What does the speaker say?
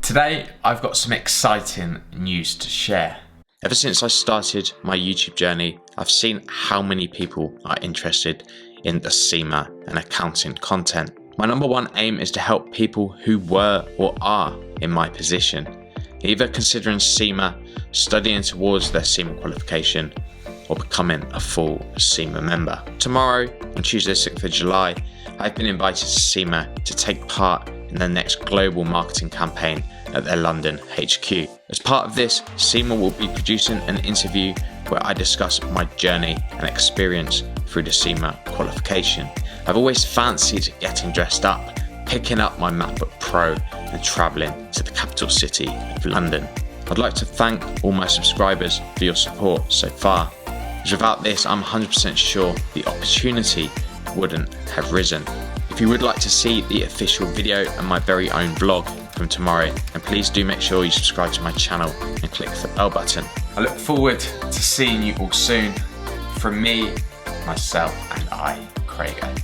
Today, I've got some exciting news to share. Ever since I started my YouTube journey, I've seen how many people are interested in the Cima and accounting content. My number one aim is to help people who were or are in my position, either considering Cima, studying towards their Cima qualification, or becoming a full Cima member. Tomorrow, on Tuesday 6th of July, I've been invited to Cima to take part in their next global marketing campaign at their London HQ. As part of this, Cima will be producing an interview where I discuss my journey and experience through the Cima qualification. I've always fancied getting dressed up, picking up my MacBook Pro and travelling to the capital city of London. I'd like to thank all my subscribers for your support so far, because without this I'm 100% sure the opportunity wouldn't have risen. If you would like to see the official video and my very own vlog from tomorrow, then please do make sure you subscribe to my channel and click the bell button. I look forward to seeing you all soon. From me, myself and I, CRAIGO.